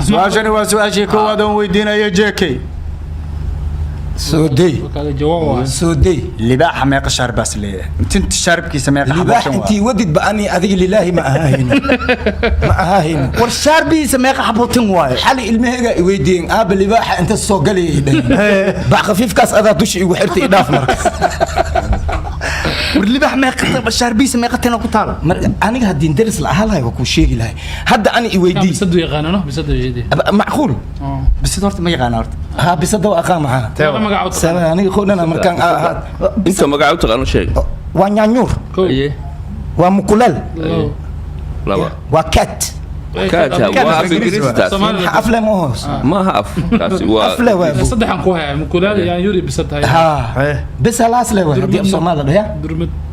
سؤاشني وسؤاشي كوادون ويدينا يا جيكي سودي سودي libaaxa meeqa shaar baas leeyahay inta shaarbkiisa meeqa libaax intii wadid ba'ani adiga lilaahi ma ahayn ma ahayn war shaarbiisa meeqa xabotin waaye xali ilmahayga i weydiin aaba libaaxa inta soo galay bac khafiifkaas adaa dushi igu xirtay idhaaf marka war libaax meeqa shaarbiisa meeqa tana ku taal aniga hadii daris la ahaa lahay waa ku sheegi lahay hadda ani i weydiin bisadu yaqaanano bisadu jeedi macquul bisad horta ma yaqaan horta ha bisada waa aqaan maxaa sabab aniga qoodana markaan ahaad inta magaca taqaano sheeg waa nyaanyuur waa mukulal laba waa cat كاتها وافجريستاس ما أفله موس ما هاف كاسي وا أفله صدق عن كوها مكولاد يعني يوري بسدها ها بس هلاس له دي بصومال ده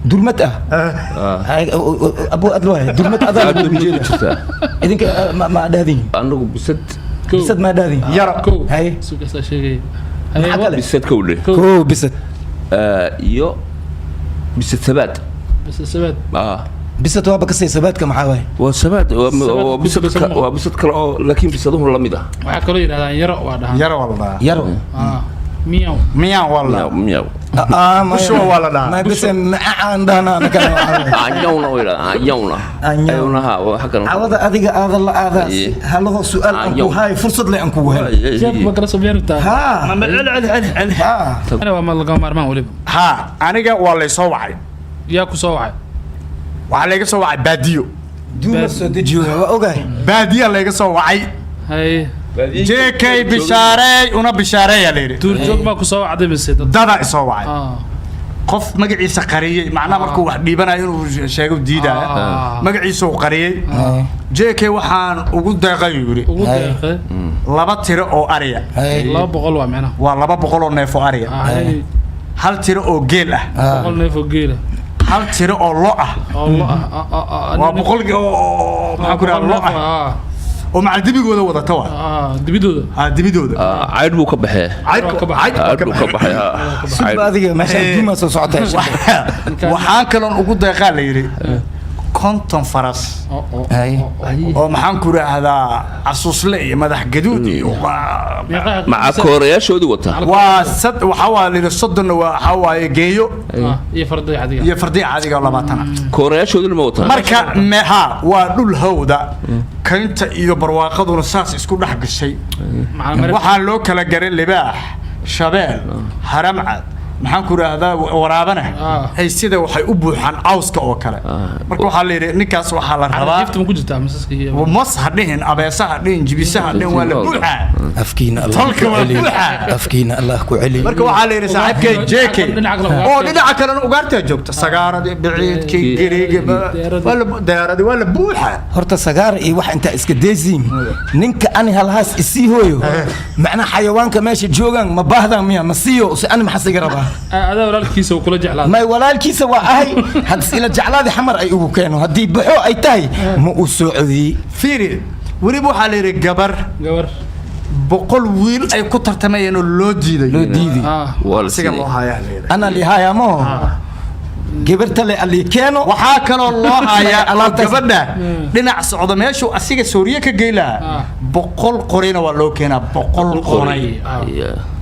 درمت أبو أدلوه درمت أذا إذن ما دادين أنا بسد ما دادين يرى كو هاي سوق شيء بسد كوله كو بسد يو بسد ثبات بس ثبات بسد وابك سيسبات كم حاوي وسبات وبسد كلا لكن بسدهم لمده وحكروا يراهدان يرى وادها يرى والله يرى مياو مياو والله مياو ما شو والله ما قسم عندنا أنا كان عيونا ولا عيونا عيونا ها وحكنا هذا أديك هذا الله هذا هل هو سؤال أنكو هاي فرصة لي أنكو هاي شاف بكرة صبيان بتاع ها أنا وما لقى مرمان ولب ها أنا جا والله صوعي ياكو صوعي وعليك صوعي باديو دوما سودجيو أوكي باديو عليك صوعي هاي جيكي بشاري ونا بشاري يا ليري تورجوك ما كو صوعي دم السيد دادا صوعي قف مقعيسة قرية معناه مركو واحد ديبنا ينو شاقو ديدا مقعيسة قرية جيكي وحان وقود داقا يوري لابا تيرو او أريا لابا بقلوا معنا ولابا بقلوا نيفو أريا هل تيرو او جيلة بقل نيفو جيلة هل تيرو او لوعة وبقول محاكورا لوعة ومع الدبيجو ده توا دبيدو دبيدو عيد بو كبحه عيد بو كبحه شوف هذه ماشي ديما سو سocotay waxaan kaloon ugu deeqaa la yiri konton faras oo maxaan ku raahdaa asuusle iyo madax gaduud iyo مع كورياشودي وتا وصد waxa la yiri sodon waxa waaye geeyo iyo farday adiga iyo farday adiga 20 كورياشودي ma wata marka meha waa dhul hawda kaynta iyo barwaaqaduna saas isku dhax gashay waxa loo kala garay libaax shabeel haramcad maxaan ku raahdaa waraabana ay sida waxay u buuxan cawska oo kale marka waxa la yiri ninkaas waxa la rabaa jifta ku jirtaa masaskiga ومص هدين أبيسها هدين جبيسها هدين ولا بوحة أفكينا الله أفكينا الله كعلي مركو على رسالة كي جيكي أو لنا كلنا وقارت جوبت السجارة دي بعيد كي قريب ولا ديارة دي ولا بوحة هرت السجارة إيه واحد أنت إسكديزين نينك أنا هالهاس إسيهويو معنا حيوان كماشي جوجان ما بهذا ميا مسيو أنا محسق رباه هذا ولا الكيسة وكل جعلات ما ولا الكيسة وأهي هذا إلى جعلات حمر أي أبو كانوا هدي بحو أي تاي مو سعودي فيري وريبو حالي جبر بقول ويل أي كتر تمين اللودي والسيجا أنا اللي هاي مو جبرت اللي كانوا وحاكنا الله يا الله جبرنا لنا صعود ماشو أسيجا سوريا كجيلا بقول قرينا ولا كنا بقول قري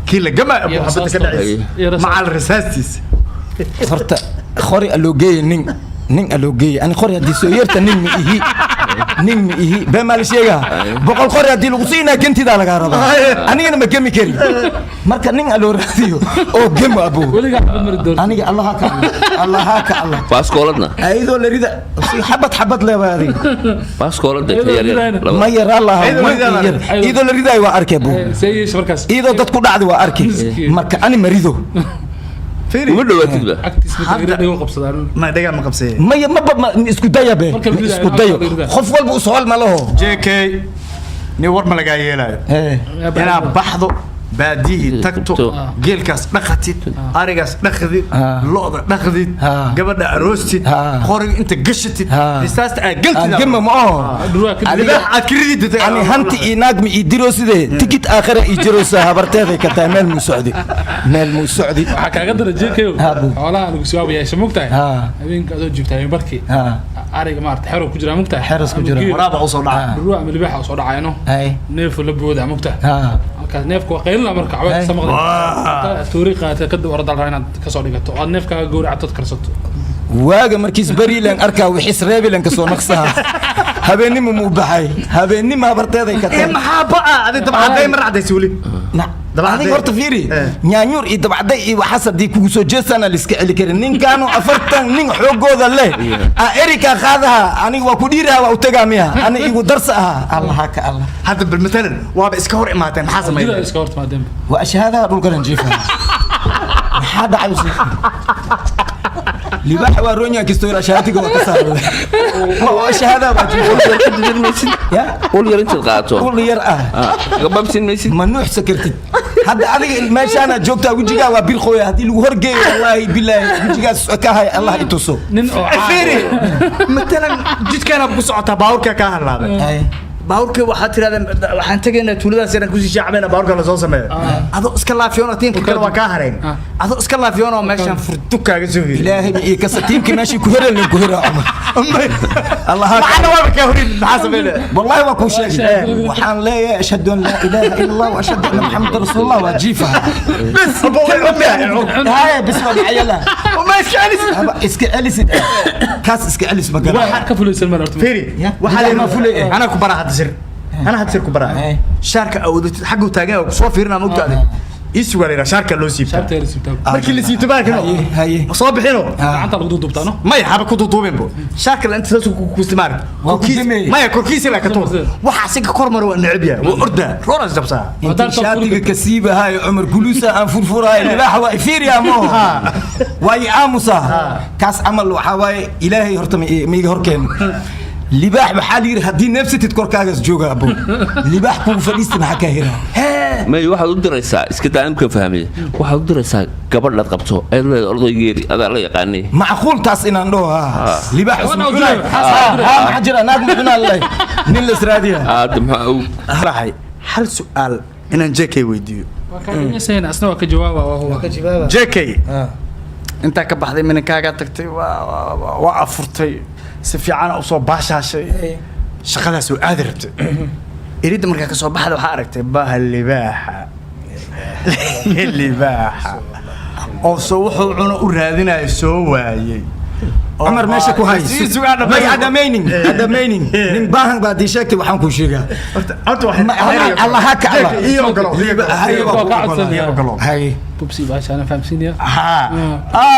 كيلا جمع أبو حبتك مع الرساستيس صرت خوري اللوجي نين اللوجي أنا خوري هدي سويرت نين مئه بما لشيء بقول خوري هدي لغسينا كنت ذا لقاربا أنا ما جمي كري مركا نين اللو راديو أو جم أبو أنا الله هاك الله باسكولنا أيضا لريدا حبت له هذه باسكولنا ما يرى الله أيضا لريدا وأركبه إذا تدخل عدو وأركب مركا أنا مريضه ما دلوقتي بقى ما دقيقة ما قبسي ما اسكو دايا به اسكو دايا خوف والبو سؤال ما له جيكي نور ما لقى يلا أنا بحضو باديه تكتو جيلكاس نخدت أريجاس نخدت لقطة نخدت قبل أروستي خورج أنت قشتي لساست قلت جمع معه أنا أكريد أنا هنتي ناقم يدرس ده تكت آخر يدرس هبرتها كتا مال مسعودي حكا قدر جيكيو والله أنا بسوي يا شموكتاي هذين كذا جبتاي بركي ariga maarta xero ku jira mugta xeras ku jira waraaba u soo dhaca ruwa ama libaaxa u soo dhacayno ay neef la booda mugta halkaas neefku waa qaylina marka cawaad samaqday tooriiqaata ka dib orada inaad ka soo dhigato oo neefkaaga gowracato karsato waaga markiis bariilan arkaa wixis reebilan ka soo naqsaha habeenimo mu baxay habeenimo habarteeday ka tan maxaa baa adii dabcaday mar caday suuli adiga horta fiiri nyaanyuur iyo dabcaday iyo waxasadii kugu soo jeesana la iska celi karin ninkaanu 40 nin xoogooda leh erika qaadaha aniga waa ku dhiiraha waa u tagaa miya ani igu darsa aha allah ka allah hadda bal matalan waaba iska hor imaateen maxaa sameeyay iska horta maadam waa shahaadaha dhulkan jiifa maxaa dhacay libaax waa ronya kistoora shahaatiga waa ka saaray waa shahaada waa يا قول يا رنت القاطو قول يا قببتين ميسي ممنوع سكرتي هذا adiga meeshana joogta wajiga waa bil qoya hadii lagu horgeeyo wallahi billahi wajiga sakahay allah ituso nin oo fiiri matalan jidkana ku socota baawrka ka halaaday baawrka waxa tiraadeen waxaan tageynaa tuuladaas inaan ku sii shacbeyna baawrka la soo sameeyo adoo iska laafiyoona tiimka kale waa ka hareen adoo iska laafiyoona meeshan furdu kaaga soo heli ilaahay iyo ka tiimki meeshii ku hereelin ku heraa الله معنا ما بكورين حسب والله ما كل شيء وحان لا اشهد ان لا اله الا الله واشهد ان محمد رسول الله وجيفها بس هاي بس ما عيالها وما اسكاليس اسكاليس كاس اسكاليس ما قال واحد كفلوس المرة فيري وحال ما فولي انا كبرى هتصير انا هتصير كبرى شارك او حقه تاجي سو فيرنا مقتادي يسوى شارك لو سيبتا شارك لو سيبتا markii la siibto baakano haye soo bixino gacanta lagu duubtaano may haba ku duubeen bo sharka la inta ku isticmaar may korkiisa la ka toos waxa si ka kormar waa necab yahay waa orda roras dabsa inta shaatiga kasiiba hay umar gulusa aan furfuraay libaax waa fiiriya mo way aamusa kaas amal waxa way ilaahay horta miiga horkeen libaax waxa la yiri hadii nafsatid korkaagas jooga abo libaax ku fadhiista maxaa ka hira ما واحد ودرسها اسكت أنا كفهمي واحد ودرسها قبل لا تقبضه أيضا أرض يجري هذا لا يقاني معقول تاس إن عنده لباح اسمه ها حجر ناقم بنا الله نلس راديا راحي هل سؤال إن جيكي ويديو وكان يسين أصلا كجواب وهو كجواب جيكي أنت كبحذي من كاجا تكتي وأفرتي سفيعان أو صوب باشا شيء شغلة سؤال أدرت يريد مركا كسو بحد waxaa aragtay baaha libaaxa oo soo wuxuu cuno u raadinayo soo waayay عمر ماشي كويس هذا مينين من باهن بعد شكل وحن كل شيء الله هكا الله هاي بوبسي باش انا فاهم سينيا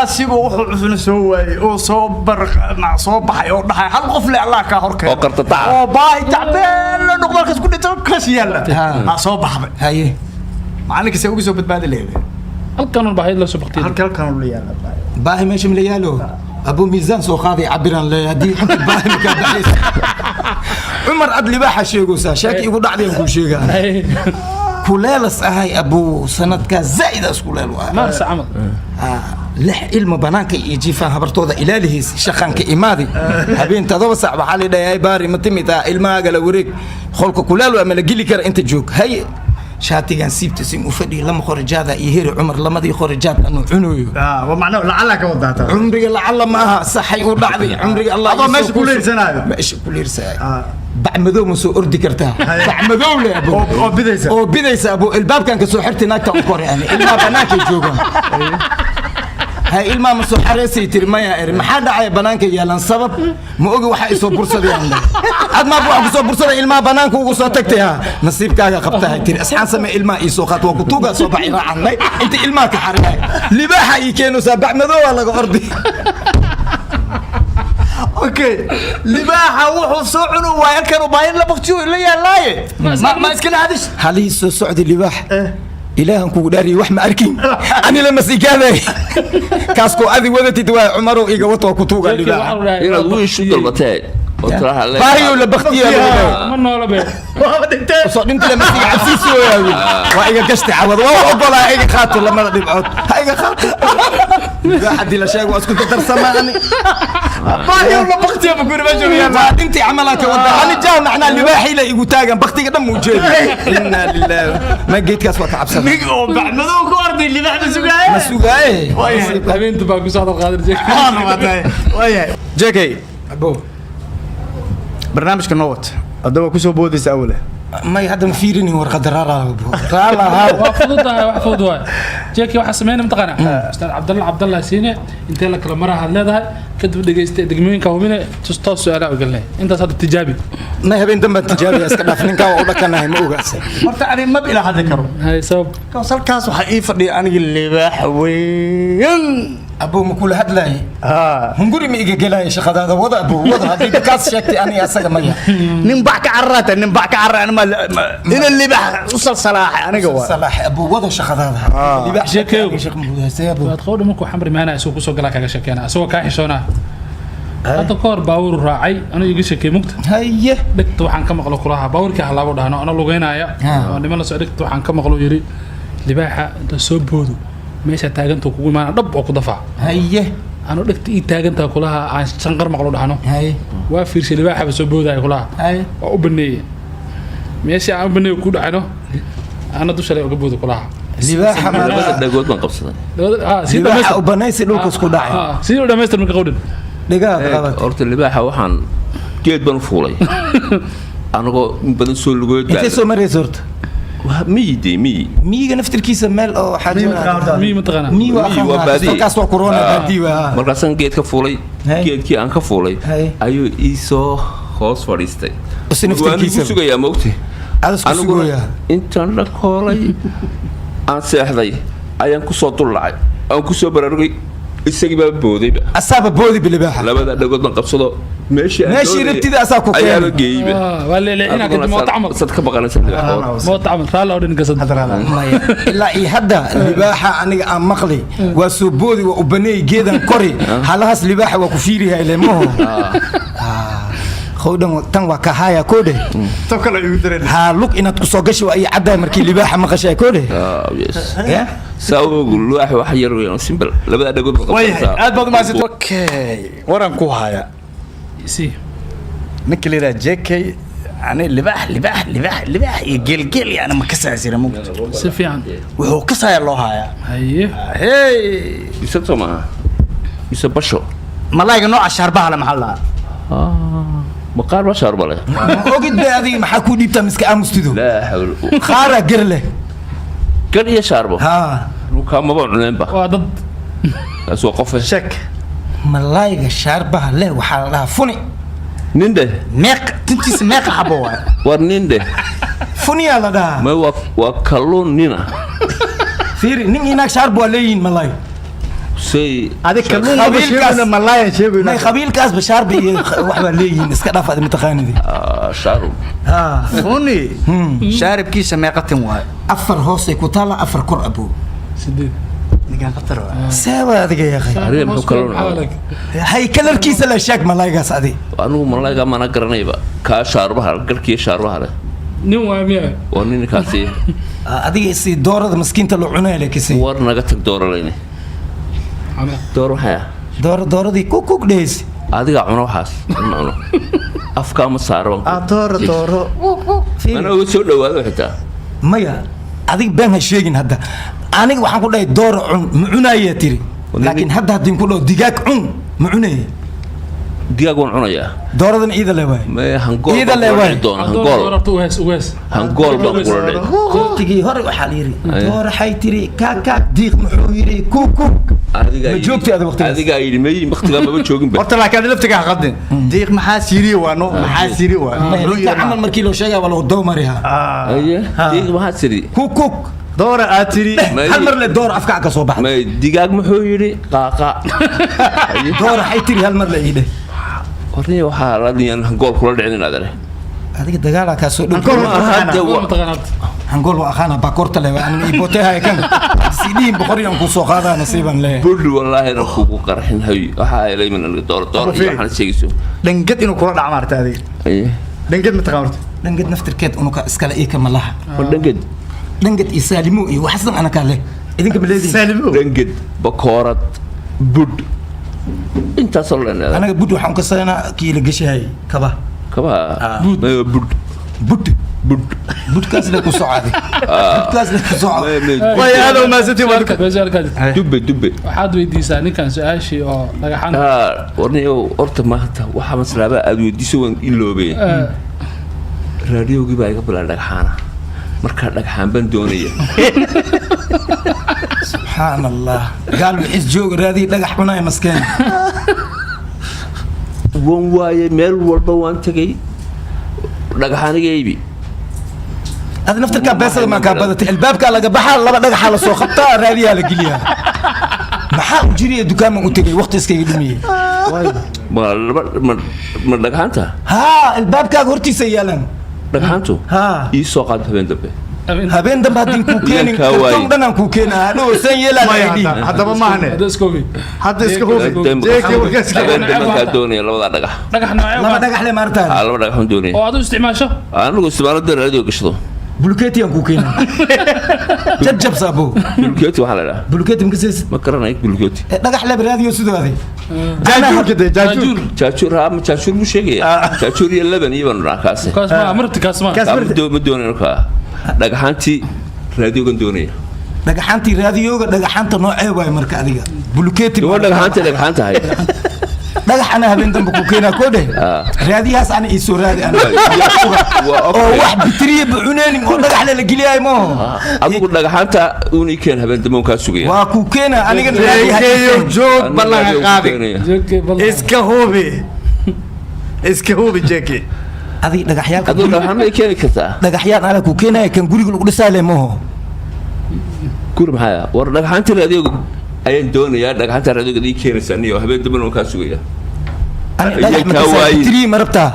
سيبو wuxuu cusuna soo waayay oo soo bar ma soo baxay oo dhaxay hal qof le Allah ka horkay oo qartata oo baay tacbeen noqdalka isku dhintay kaas yalla ma soo baxday هاي maalinka say ugu soo badbaadi leeyahay halkan baahid la soo baqtay halkan uu leeyahay باهي ماشي مليالو ابو ميزان سو قاضي عبران له هدي حنت باهي كبحيس عمر ادلي باحه شيغوسا شاكي ugu dhacday ku sheega كولالس هاي ابو سندك زائد اسكولال مارس عمل لح علم بنانك يجي فيها برتودا الى شقانك امادي habeen tadaba sac waxa la dhahay baari matimita ilmaaga la wareeg xolka kulaal ama la gili kar inta joog hay شاتيغان سيبتسين وفدي لما خرجادا يهير عمر لما دي خرجات انه عنوي ومعناه لعلك وضعتها عمري لعل ما صحي ودعدي عمري الله هذا ماشي كل سنه ماشي كل سنه بعمدو مسو اردي كرتها بعمدو له ابو او بديسا ابو الباب كان كسو خرتي ناكتا كور يعني الما بناك جوجا هاي ilma ma soo xareysay tirmaya er maxaa dhacay banaanka yeelan sabab ma ogi waxa ay soo bursadeen ad ma wax soo bursaday ilma banaanka ugu soo tagtay ha nasiibkaaga qabtaa tir asxaan samee ilma ii soo qaat waa ku tuuga soo baxay raacnay inta ilma ka xareeyay libaaxa ii keeno sabax madow laga ordi اوكي libaaxa wuxuu soo cuno waa kan baahin la baqtiyo la yaalaaye ma iska hadis halii soo socdi libaax إلههم كوداري وحما أركين أنا لما سيكاذي كاسكو أذي ودتي دواء عمرو إيجا وطوة كتوغا إلى دوي شو ضربتين باهي ولا بختي من ولا بيه صار أنت لما تيجي عسيسو يا ولد وإيجا كشت عوض وأقول إيجا خاطر لما ردي بعود إيجا خاطر حد لا شيء وأسكت ترسماني باهي ولا بختي يا بقول ما شو بعد أنت عملك وضع أنا جاو معنا اللي باحي لا يقول تاجن بختي قدام موجود إنا لله ما جيت كاس وقع بسبب بعد ما ذو كوردي اللي بعد سجاي مسوقاي habeen daba ku soo qaadir jeek جيكي أبو barnaamijka noo wata haddaba ku soo boodaysa awle may hadda ma fiirinin warqada raala waa fududahay wax fudud waay jeeki waxa sameeyna mataqana ustaad Cabdalla Siine intee la kala maraha leedahay kadib dhageystay degmooyinka hubine toos su'aalaha u galnay intaas hadda tijaabi ma habeen dambe tijaabi iska dhaaf ninka waa u dhakanahay ma ogaasay horta ani ma ila hadda karo hay sabab halkaas waxa ii fadhiya aniga libaax weyn أبو مكول هدلاي هنقولي ما إيجا جلاي شخذ هذا وضع أبو وضع هذي بكاس شكتي أنا أسرع مية نبعك عرّات نبعك عرّ أنا ما إلى اللي بح وصل صلاح أنا جوا صلاح أبو وضع شخذ هذا اللي بح شكله شيخ مبودة سيابو تقول مكو حمر معنا سوق سوق لك على شكينا سوق كاحشونا هذا كور باور راعي أنا يجي شكي مقت هيه دكت وحن كم قلو كلها باور كهلا وده أنا لقينا يا أنا ما نسأل دكت وحن كم قلو يري اللي بح تسبودو meesha taaganto kugu imaan dhab oo ku dafaa haye aanu dhigta ii taaganta kulaha aan sanqar maqlo dhaxno haye waa fiirshay libaaxa soo booday kulaha haye waa u baneeyay meesha aan baneeyo ku dhacno ana dusha lay uga boodo kulaha libaaxa ma labada dhagood baan qabsaday si libaaxa u banaysi dhulka isku dhacay si u dhameystir marka qowdin dhigaa qabat horta libaaxa waxaan geed baan fuulay anagoo badan soo lugood intee soo marayso horta ميجا نفتر كيس مال أو حاجة مي متقنا مي وأخوان كاس وكورونا بادي مركزاً جيت كفولي جيت كي أنك فولي أيو إيسو خاص فارستي بس نفتر كيس وأنا بسوق يا موتي أنا بسوق يا أنت عندك كولي أنا سأحذي أيام كسوت الله أو كسوت براري السجبة بودي أصاب بودي بالباحة لا بدأ نقول نقبضه ماشي ربتي أساكو كيان أيام جيبة ولا لا أنا كنت مطعم صدق بقى نسمع مطعم ثالث أو نقصد لا يهدا الباحة أنا مقلي وسبودي وأبني جدا كوري هلاس الباحة وكفيري هاي لمه خودم تنوى كهايا كودي تكلا يودرين هالوك إن تسوقش وأي عدا مركي لباحة ما خشى كودي يس ساو قول واحد يروي سيمبل لا بد أقول وين أدبر ما زت أوكي ورن كوهايا سي نكلي راجيكي يعني لباح يجيل يعني ما كسر ممكن سفيان وهو كسر الله هايا هي يسوي معه يسوي بشو ملاك نوع الشربة على محلها مقار بشر بله أوجد بهذه محكو دي بتمسك أمستدو لا حول خارج قرله كان يشربه ها وكان ما بعرف ضد أسوق قفة شك ملايق الشربة له وحالها فني ننده ميق تنتي ميق حبوا ورننده فني على ده ما وكلون نينا فيري نين هناك شربوا لين ملايق سي هذا كلون بشيبنا ملايا شيبنا ما خبيل كاس بشربي واحد لين اسكدف هذا متخانذي شارب فني شارب كيس ميقتم واي أفر هوسي كوتالا أفر كور أبو سديد نقال قطر سوا هذا يا أخي هريم كلون هاي كلر كيس الأشياء ملايق سعدي أنا ملايق ما نقرني بقى كشاربها قركي شاربها له نوع مية ونين كاسي هذه سي دورة مسكين تلعونه لك سي ورنا قتك دور ليني دور حياة دورة دي كوك ديس هذه عمره حاس أفكار مسارون دورة أنا أقول شو لو هذا حتى مايا هذه بينها شيء هذا أنا وحنا كلها دور معناية تري لكن هذا هدين كله دقاق معناية دقاق عناية دورة إذا لواي ما هنقول إذا لواي هنقول هنقول بقول تيجي هرب حاليري دور حي تري كاكا ديق محويري كوكو مجوكتي هذا وقت هذه قايل مي مختلف ما بتشوفين بس قلت لك هذا لفتك قدم ديق محاسيري وانو محاسيري وانو عمل مركيلو شيء ولا دومريها ايه ديق محاسيري كوكوك دورة آتري هل مر للدور أفكعك صوبح ما دقاق محويري قاقا دور حي تري هل مر لإيده ورني وحا رادي هنقول كل دعين هذا هذيك الدجالة كاسو هنقول وأخانا باكورت له أنا إيبوتها كان سيدين بخوري أنكو سوقادا نصيبا له بقول والله ركوب قرحين هاي وحا إلي من الدور يحن سيجسو دنجت إنه كرة عمارة هذه إيه دنجت متقامرت دنجت نفتر كات إنه كإسكالا إيه كملاها دنجت يسالمو إيه وحسن أنا كله إذن كملذي سالمو دنجت بكورة بود انت صلنا انا بود waxaan ka saynaa kii la gashay kaba بود budkaas la ku socday budkaas la ku socday way aad u maasatay wadka dubbe waxaad weydiisaa ninkan su-aashii oo dhagaxan warniyo horta maanta waxaa maslaaba aad weydiiso waan iloobay raadiyogii baa iga bilaa dhagxaana markaa dhagxaan baan doonaya subxaan allah gaal wixis jooga raadii dhagax cunaya maskeen wan waaye meel walba waan tegay dhagaxaaniga iibi هذا نفتر كابسة ما كابدت الباب كان لقى بحر لا بدك حال سوق خطة راديها لقليها محل جري الدكان من قلت وقت اسكي قدمي ما dhagxaanta ها الباب كان هرتي سيالا dhagxaantu ها ii soo qaad habeen dambe habeen dambe haddii kuukeenin kartoon dhanaan kuukeena hadhow san yeelaa haddaba maahane hadda iska hubi hadda iska hubi jeeki warkaas habeen dambe kaa doonaya labada dhagax dhagax noocee laba dhagax le maartaan laba dhagaxun doonaya oo aad u isticmaasho anigu isticmaalada raadiyo gashado بلوكيتي أنكو كينا جب سابو بلوكيتي waxaa la dhahaa بلوكيتي مكسيس ma garanayo بلوكيتي dhagax le radio sidoo aday jaajuur kide jaajuur jaajuur ma jaajuur mu sheegaya jaajuur iyo laban iyo baan kaas kaas ma marti kaas ma ma doonayno ka dhagaxantii raadiyogan doonaya dhagaxantii radioga dhagaxanta noocee waay marka adiga bulukeeti dhagaxanta hay dhagax ana habeen dambe ku keenaa koode raadiyaas ana ii soo raadi ana oo wax bitriye buuneen oo dhagax la giliyay ma adigu dhagaxanta uuni keen habeen dambe ka sugaya waa ku keenaa aniga raadiyo joog ballan qaadi iska hubi jeeki adiga dhagaxyaalka adigu dhagaxan ma keen kartaa dhagaxyaan ala ku keenay kan guriga lagu dhisaale ma guri maxaa war dhagaxanta raadiyo ayaan doonayaa dhagaxanta raadiyoga ii keenaysa niyo habeen dambe ka sugaya bitri marabta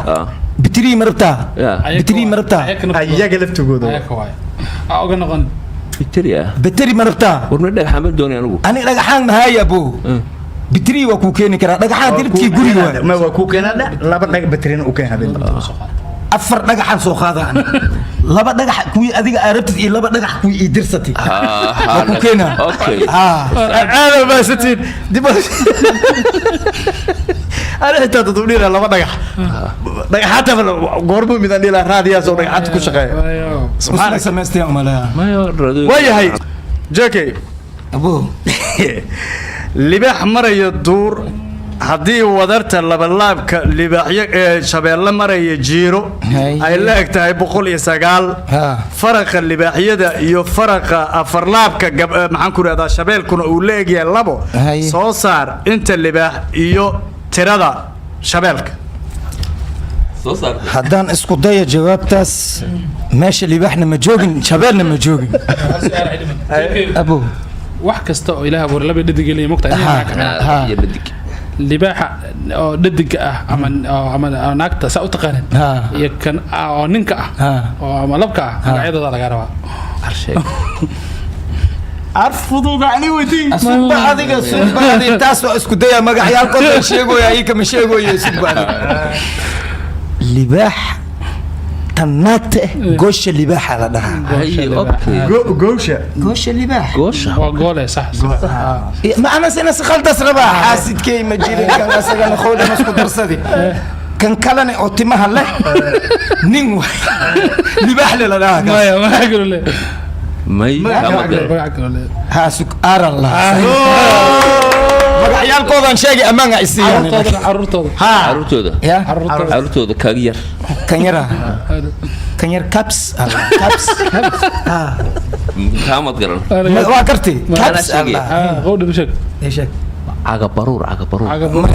bitri marabta bitri marabta ayaga laftugooda oga noqon bitri marabta warna dhagaxan baan doonaya anigu ani dhagaxan mahaya abo bitri waa ku keeni karaa dhagaxan diribtii guriga ma waa ku keenada laba dhagax bitrin u keen habeen afar dhagaxan soo qaadaan laba dhagax kuwii adiga arabtid iyo laba dhagax kuwii ii dirsatay ku keena okay aad ma satin dib ana xitaa dadweynaha laba dhagax dhagaxata goormo midan ila raadiyaas oo dhagaxata ku shaqeeya subxaan samaystay umala wayahay jeekay abo libax marayo duur haddii wadarta labalaabka libaaxyo ee shabeelle maraya jiiro ay la eg tahay 109 faraqa libaaxyada iyo faraqa afarlaabka maxaan ku raahdaa shabeelkuna uu la eg yahay labo soo saar inta libaax iyo tirada shabeelka soo saar haddaan isku dayo jawaabtaas meesha libaaxna ma joogin shabeelna ma joogin abo wax kasta oo ilaahay abuur laba dhadig iyo mugta iyo dhadig libaaxa oo dhadiga ah ama naagta saa u taqaanin iyo kan oo ninka ah oo ama labka ah magacyadooda laga rabaa arfuduga ani weydii suba adiga suba adiga taas oo isku daya magacyaalka oo sheegoya ay kama sheegoyo suba libaax تنات قوش اللي باح على ده قوش اللي باح قوله صح ما أنا سنة خلت أسربا حاسد كي مجيري كان أسرع نخوله مسكو درسدي كان كلنا أوتيمها له نينو اللي باح له لا ما يقولوا له ما يقولوا له هاسك أرى الله magacayaalkoodan sheegi ammaan ay siiyaan carruurtooda ya carruurtooda kaagiyar kanyar caps kaamad garan waa karti caps qowda bishak eeshak caga baruur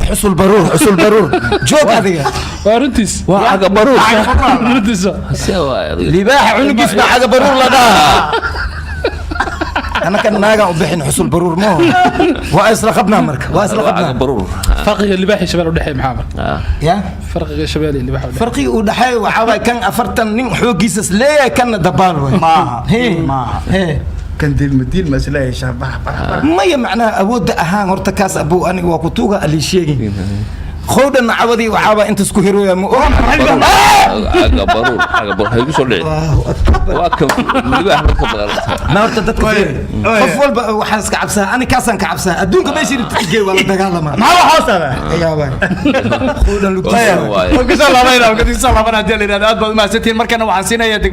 xusul baruur joog adiga waa runtiis waa caga baruur runtiis libaax cunugiis baa caga baruur la dhahaa أنا كان ناقة وبحين حصول برور مو وأسرع قبنا مركب برور فرق اللي باحي شباب ودحي محمد يا فرق الشباب اللي باحي فرقي ودحي وحاول كان أفرتن نين حوجيسس ليه كان دبال ما هي كان ديل مسألة شباب ما يمعنى أود أهان ارتكاس أبو أنا وكتوجا اللي شيء خودنا عودي وحابة أنت سكوهرو يا مو عقب برور هيجي صلي واكم اللي ما ارتدت كثير خفول وحاسس كعبسة أنا كاسن كعبسة أدونك بيشيل تجي ولا دجال ما هو حاسة يا باي خودنا لقطة وكسر الله بينا وكسر الله بينا ديال الإرادات ما ستين مركنا وحسينا يدك